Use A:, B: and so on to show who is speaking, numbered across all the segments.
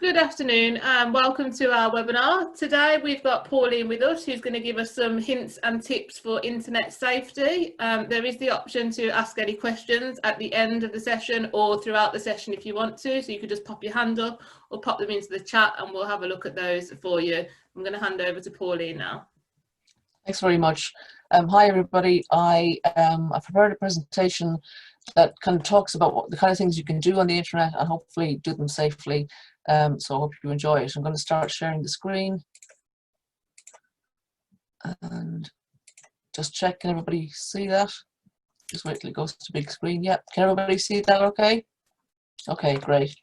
A: Good afternoon and welcome to our webinar. Today we've got Pauline with us who's going to give us some hints and tips for internet safety. There is the option to ask any questions at the end of the session or throughout the session if you want to, so you could just pop your hand up or pop them into the chat and we'll have a look at those for you. I'm going to hand over to Pauline now.
B: Thanks very much. Hi everybody. I prepared a presentation that kind of talks about what the kind of things you can do on the internet and hopefully do them safely. So I hope you enjoy it. I'm going to start sharing the screen and just check. Can everybody see that? Just wait till it goes to big screen. Yep. Can everybody see that okay? Okay, great.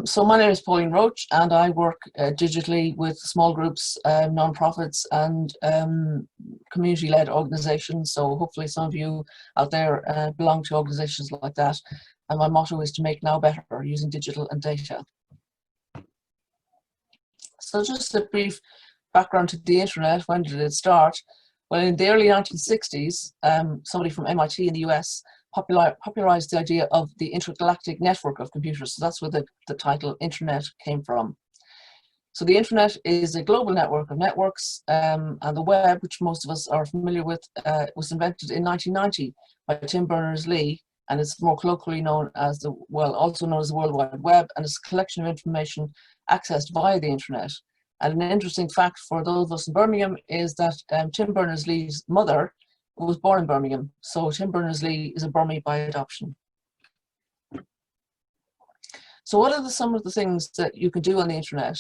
B: So my name is Pauline Roche and I work digitally with small groups, non-profits and community-led organizations. So hopefully some of you out there belong to organizations like that. And my motto is to make now better using digital and data. So just a brief background to the internet. When did it start? Well, in the early 1960s, somebody from MIT in the US popularized the idea of the intergalactic network of computers. So that's where the title internet came from. So the internet is a global network of networks, and the web, which most of us are familiar with, was invented in 1990 by Tim Berners-Lee, and it's more colloquially known as also known as the World Wide Web, and it's a collection of information accessed via the internet. And an interesting fact for those of us in Birmingham is that Tim Berners-Lee's mother was born in Birmingham, so Tim Berners-Lee is a Birmie by adoption. So what are some of the things that you can do on the internet?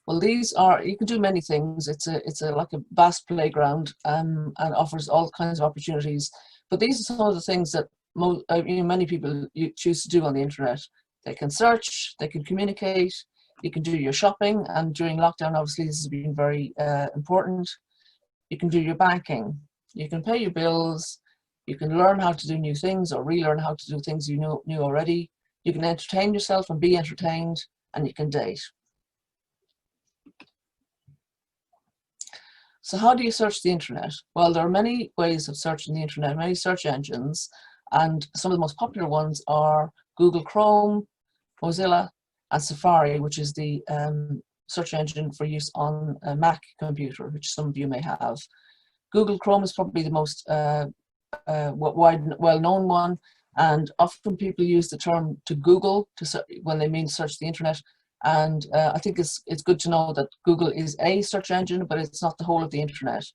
B: Well, you can do many things. It's like a vast playground and offers all kinds of opportunities. But these are some of the things that many people choose to do on the internet. They can search, they can communicate, you can do your shopping, and during lockdown, obviously, this has been very important. You can do your banking. You can pay your bills, you can learn how to do new things or relearn how to do things you knew already. You can entertain yourself and be entertained, and you can date. So how do you search the internet? Well, there are many ways of searching the internet, many search engines, and some of the most popular ones are Google Chrome, Mozilla, and Safari, which is the search engine for use on a Mac computer, which some of you may have. Google Chrome is probably the most well-known one, and often people use the term to Google when they mean search the internet. And I think it's good to know that Google is a search engine, but it's not the whole of the internet.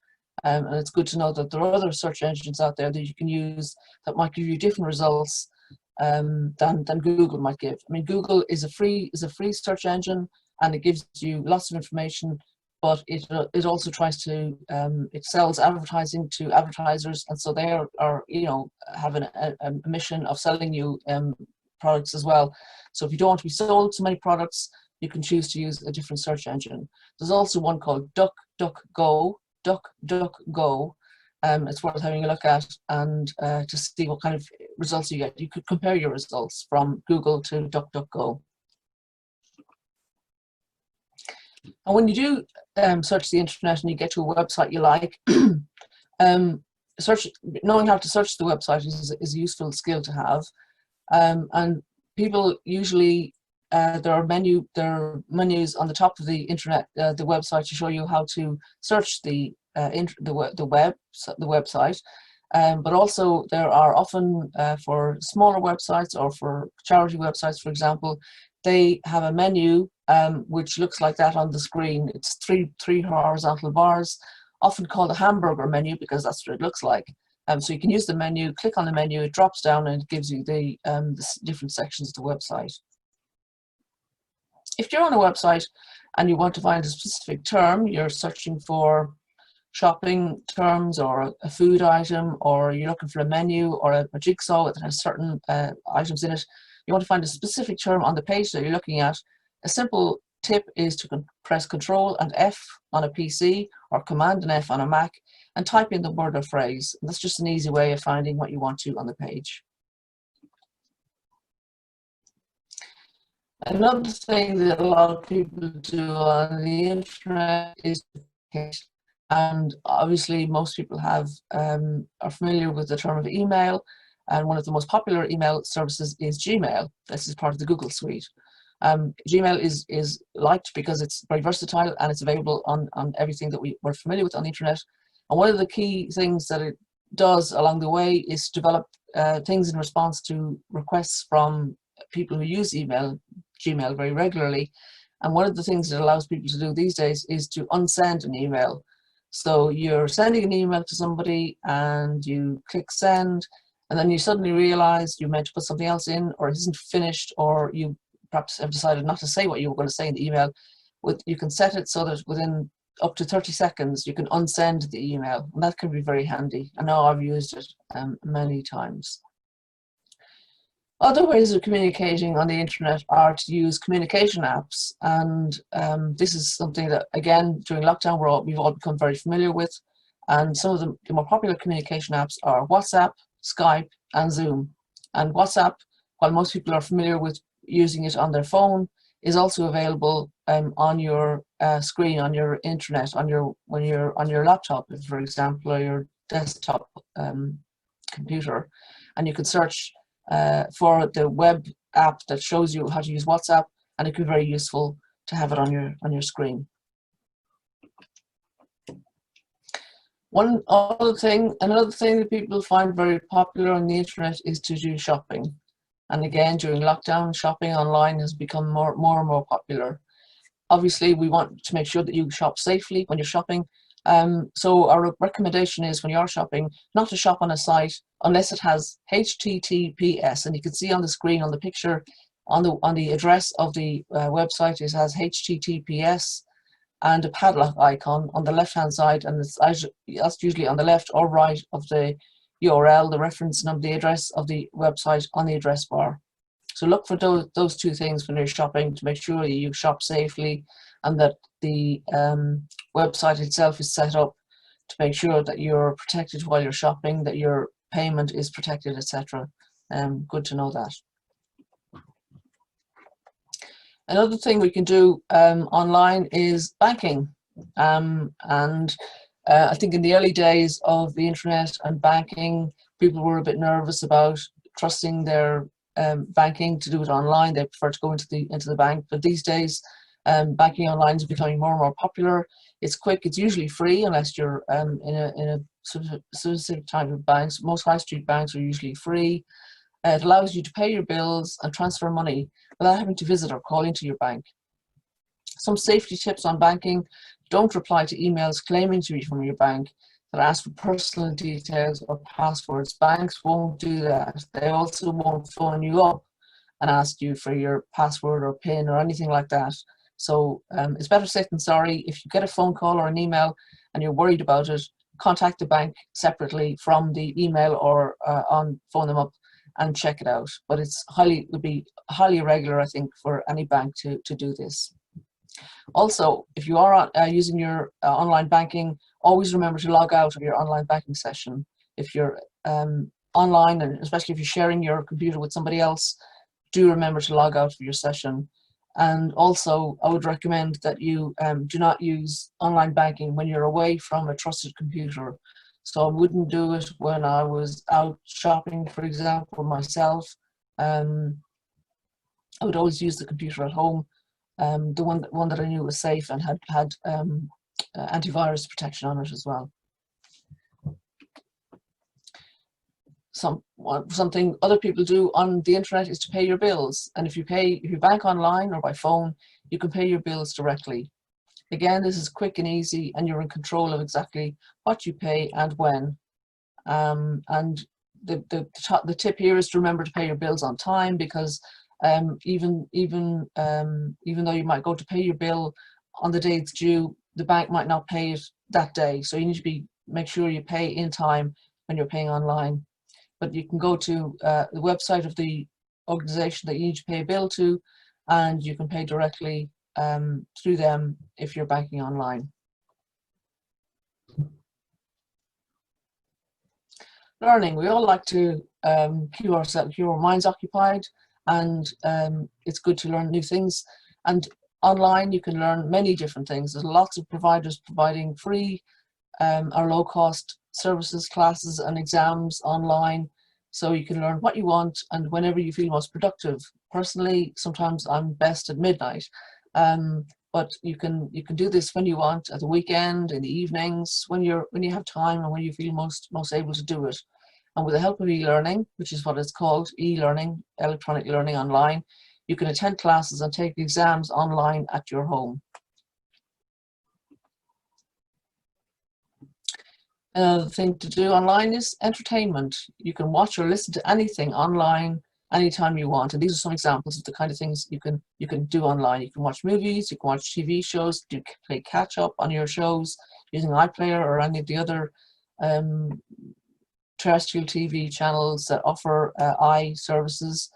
B: And it's good to know that there are other search engines out there that you can use that might give you different results than Google might give. I mean, Google is a free search engine, and it gives you lots of information. But it also tries to it sells advertising to advertisers, and so they are have a mission of selling you products as well. So if you don't want to be sold so many products, you can choose to use a different search engine. There's also one called DuckDuckGo. It's worth having a look at and to see what kind of results you get. You could compare your results from Google to DuckDuckGo. And when you do search the internet and you get to a website you like, knowing how to search the website is a useful skill to have. And people usually, there are menus on the top of the internet, the website, to show you how to search the website. But also there are often for smaller websites or for charity websites, for example, they have a menu which looks like that on the screen. It's three horizontal bars, often called a hamburger menu because that's what it looks like. So you can use the menu, click on the menu, it drops down and it gives you the different sections of the website. If you're on a website and you want to find a specific term, you're searching for shopping terms or a food item, or you're looking for a menu or a jigsaw that has certain items in it, you want to find a specific term on the page that you're looking at, a simple tip is to press Control and F on a PC or Command and F on a Mac and type in the word or phrase. And that's just an easy way of finding what you want to on the page. Another thing that a lot of people do on the internet is communicate. And obviously most people are familiar with the term of email, and one of the most popular email services is Gmail. This is part of the Google suite. Gmail is liked because it's very versatile and it's available on everything that we're familiar with on the internet. And one of the key things that it does along the way is develop things in response to requests from people who use Gmail very regularly. And one of the things it allows people to do these days is to unsend an email. So you're sending an email to somebody and you click send, and then you suddenly realize you meant to put something else in, or it isn't finished, or you perhaps have decided not to say what you were going to say in the email. You can set it so that within up to 30 seconds you can unsend the email, and that can be very handy. I know I've used it many times. Other ways of communicating on the internet are to use communication apps, and this is something that, again, during lockdown we've all become very familiar with. And some of the more popular communication apps are WhatsApp, Skype, and Zoom. And WhatsApp, while most people are familiar with using it on their phone, is also available on your screen, on your internet, on your laptop, for example, or your desktop computer, and you can search for the web app that shows you how to use WhatsApp, and it can be very useful to have it on your screen. Another thing that people find very popular on the internet is to do shopping. And again, during lockdown, shopping online has become more and more popular. Obviously, we want to make sure that you shop safely when you're shopping. So our recommendation is, when you are shopping, not to shop on a site unless it has HTTPS. And you can see on the screen, on the picture, on the address of the website, it has HTTPS and a padlock icon on the left-hand side, and that's usually on the left or right of the URL, the reference number, the address of the website on the address bar. So look for those two things when you're shopping, to make sure you shop safely, and that the website itself is set up to make sure that you're protected while you're shopping, that your payment is protected, etc. Good to know that. Another thing we can do online is banking. I think in the early days of the internet and banking, people were a bit nervous about trusting their banking to do it online. They prefer to go into the bank. But these days, banking online is becoming more and more popular. It's quick. It's usually free unless you're in a specific type of banks. Most high street banks are usually free. It allows you to pay your bills and transfer money without having to visit or call into your bank. Some safety tips on banking: don't reply to emails claiming to be from your bank that ask for personal details or passwords. Banks won't do that. They also won't phone you up and ask you for your password or PIN or anything like that. So it's better safe than sorry. If you get a phone call or an email and you're worried about it, contact the bank separately from the email, or phone them up and check it out. But it would be highly irregular, I think, for any bank to do this. Also, if you are using your online banking, always remember to log out of your online banking session. If you're online, and especially if you're sharing your computer with somebody else, do remember to log out of your session. And also, I would recommend that you do not use online banking when you're away from a trusted computer. So I wouldn't do it when I was out shopping, for example, myself. I would always use the computer at home, the one that I knew was safe and had antivirus protection on it as well. Something other people do on the internet is to pay your bills. And if you bank online or by phone, you can pay your bills directly. Again, this is quick and easy, and you're in control of exactly what you pay and when. And the tip here is to remember to pay your bills on time, because even though you might go to pay your bill on the day it's due, the bank might not pay it that day. So you need to make sure you pay in time when you're paying online. But you can go to the website of the organization that you need to pay a bill to, and you can pay directly through them if you're banking online. Learning. We all like to keep our minds occupied, and it's good to learn new things. And online you can learn many different things. There's lots of providers providing free or low-cost services, classes and exams online. So you can learn what you want and whenever you feel most productive. Personally, sometimes I'm best at midnight, but you can do this when you want, at the weekend, in the evenings, when you have time and when you feel most able to do it. And with the help of e-learning, which is what it's called, e-learning, electronic learning online, you can attend classes and take exams online at your home. Another thing to do online is entertainment. You can watch or listen to anything online anytime you want. And these are some examples of the kind of things you can do online. You can watch movies, you can watch TV shows, play catch up on your shows using iPlayer or any of the other terrestrial TV channels that offer services.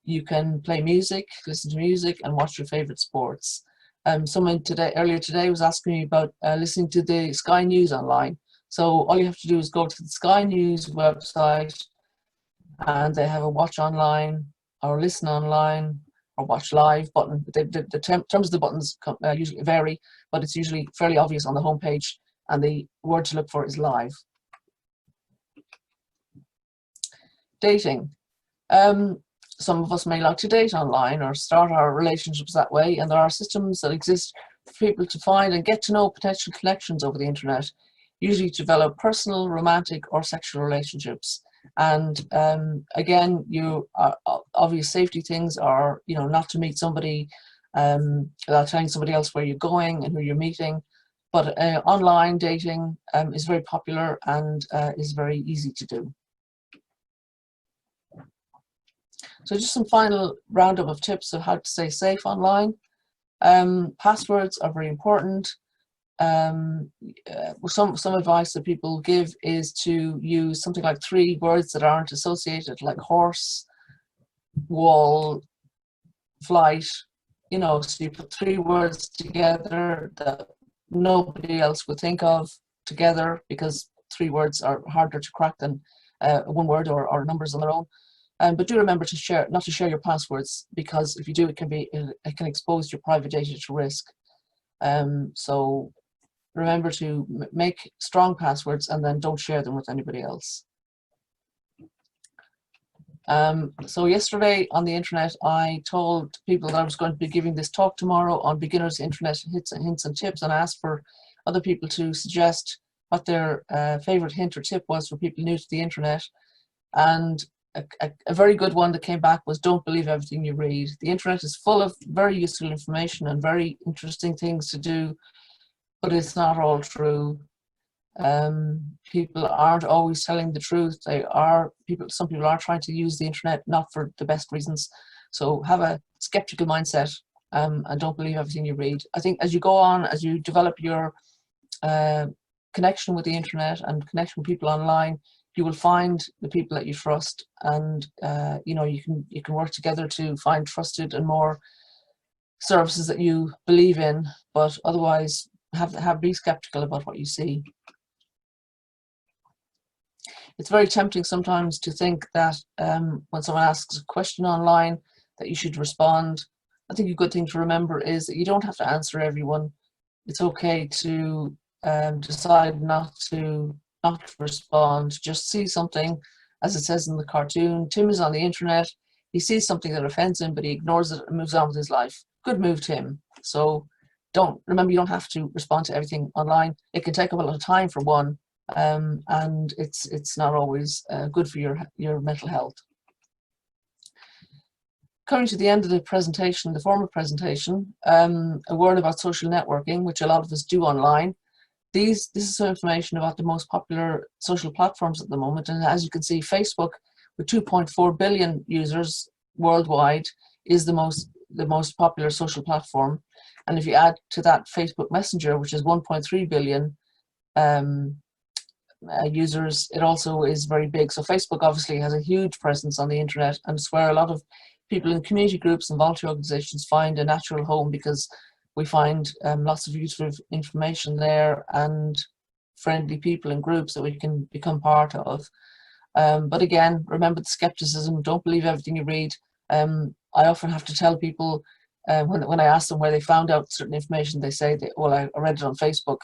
B: You can play music, listen to music, and watch your favorite sports. Someone earlier today was asking me about listening to the Sky News online. So all you have to do is go to the Sky News website, and they have a watch online, or listen online, or watch live button. The terms of the buttons usually vary, but it's usually fairly obvious on the homepage, and the word to look for is live. Dating. Some of us may like to date online or start our relationships that way, and there are systems that exist for people to find and get to know potential connections over the internet, usually to develop personal, romantic, or sexual relationships. And again, obvious safety things are, not to meet somebody without telling somebody else where you're going and who you're meeting. But online dating is very popular and is very easy to do. So just some final roundup of tips of how to stay safe online. Passwords are very important. Some advice that people give is to use something like 3 words that aren't associated, like horse, wall, flight. So you put 3 words together that nobody else would think of together, because 3 words are harder to crack than 1 word or numbers on their own. But do remember not to share your passwords, because if you do, it can expose your private data to risk. So remember to make strong passwords and then don't share them with anybody else. So yesterday on the internet, I told people that I was going to be giving this talk tomorrow on beginners internet hints and tips, and I asked for other people to suggest what their favorite hint or tip was for people new to the internet. And a very good one that came back was, don't believe everything you read. The internet is full of very useful information and very interesting things to do, but it's not all true. People aren't always telling the truth. Some people are trying to use the internet not for the best reasons. So have a skeptical mindset and don't believe everything you read. I think as you go on, as you develop your connection with the internet and connection with people online, you will find the people that you trust, and you can work together to find trusted and more services that you believe in. But otherwise, be skeptical about what you see. It's very tempting sometimes to think that when someone asks a question online that you should respond. I think a good thing to remember is that you don't have to answer everyone. It's okay to decide not to respond. Just see something, as it says in the cartoon. Tim is on the internet. He sees something that offends him, but he ignores it and moves on with his life. Good move, Tim. So remember, you don't have to respond to everything online. It can take up a lot of time for one, and it's not always good for your mental health. Coming to the end of the presentation, the formal presentation, a word about social networking, which a lot of us do online. This is some information about the most popular social platforms at the moment. And as you can see, Facebook, with 2.4 billion users worldwide, is the most popular social platform. And if you add to that Facebook Messenger, which is 1.3 billion users, it also is very big. So Facebook obviously has a huge presence on the internet, and it's where a lot of people in community groups and volunteer organizations find a natural home, because we find lots of useful information there and friendly people and groups that we can become part of. But again, remember the skepticism. Don't believe everything you read. I often have to tell people when I ask them where they found out certain information, they say, well, I read it on Facebook.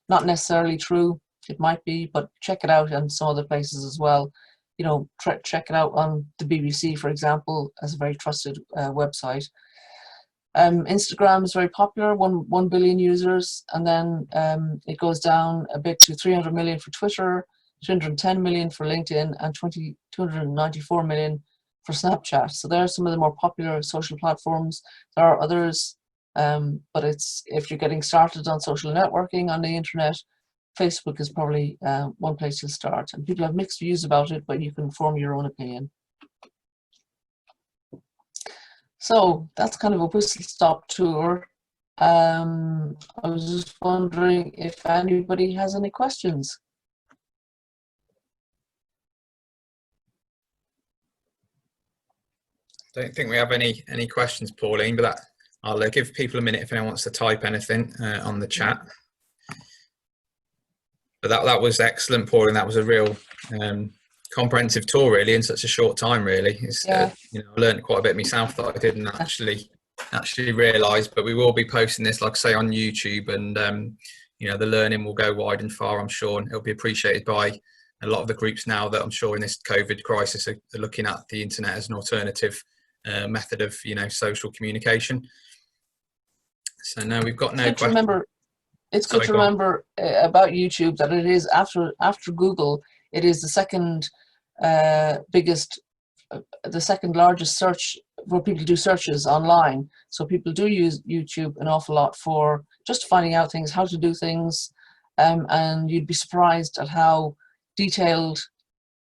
B: Not necessarily true. It might be, but check it out in some other places as well. you know, check it out on the BBC, for example, as a very trusted website. Instagram is very popular, 1 billion users, and then it goes down a bit to 300 million for Twitter, 310 million for LinkedIn, and 294 million for Snapchat. So there are some of the more popular social platforms. There are others, but if you're getting started on social networking on the internet, Facebook is probably one place to start. And people have mixed views about it, but you can form your own opinion. So that's kind of a whistle-stop tour. I was just wondering if anybody has any questions.
C: Don't think we have any questions, Pauline, but I'll give people a minute if anyone wants to type anything on the chat. But that was excellent, Pauline. That was a real comprehensive tour, really, in such a short time. Really, I learned quite a bit myself that I didn't actually realise. But we will be posting this, like I say, on YouTube, and the learning will go wide and far, I'm sure, and it'll be appreciated by a lot of the groups now that I'm sure in this COVID crisis are looking at the internet as an alternative method of social communication. So no, we've got no questions.
B: It's good to remember about YouTube that it is after Google, it is the second biggest, the second largest search where people do searches online. So people do use YouTube an awful lot for just finding out things, how to do things, and you'd be surprised at how detailed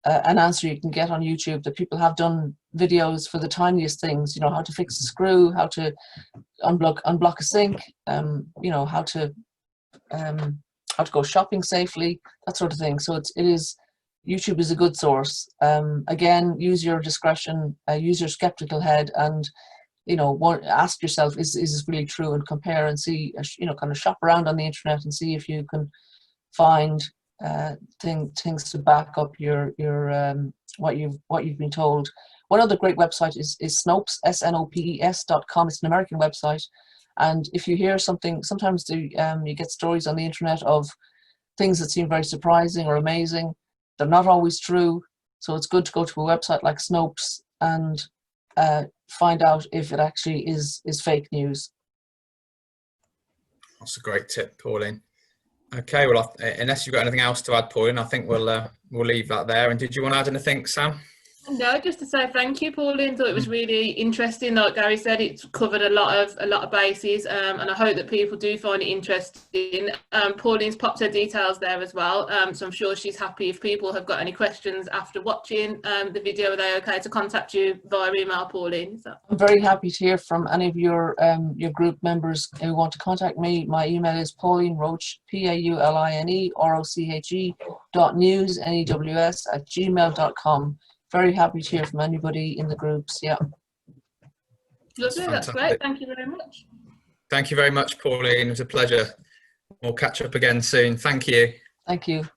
B: an answer you can get on YouTube. That people have done videos for the tiniest things, how to fix a screw, how to unblock a sink, how to go shopping safely, that sort of thing. So YouTube is a good source. Again, use your discretion, use your skeptical head, and ask yourself, is this really true, and compare and see, kind of shop around on the internet and see if you can find things to back up your what you've been told. One other great website is Snopes, snopes.com. It's an American website, and if you hear something, sometimes you get stories on the internet of things that seem very surprising or amazing. They're not always true, so it's good to go to a website like Snopes and find out if it actually is fake news.
C: That's a great tip, Pauline. Okay, well, unless you've got anything else to add, Pauline, I think we'll leave that there. And did you want to add anything, Sam?
A: No, just to say thank you, Pauline. Thought it was really interesting. Like Gary said, it's covered a lot of bases, and I hope that people do find it interesting. Pauline's popped her details there as well, so I'm sure she's happy if people have got any questions after watching the video. Are they okay to contact you via email, Pauline?
B: I'm very happy to hear from any of your group members who want to contact me. My email is Pauline Roche, PAULINE ROCHE .news@gmail.com. Very happy to hear from anybody in the groups. Yeah.
A: Lovely, that's great. Thank you very much.
C: Thank you very much, Pauline. It was a pleasure. We'll catch up again soon. Thank you.
B: Thank you.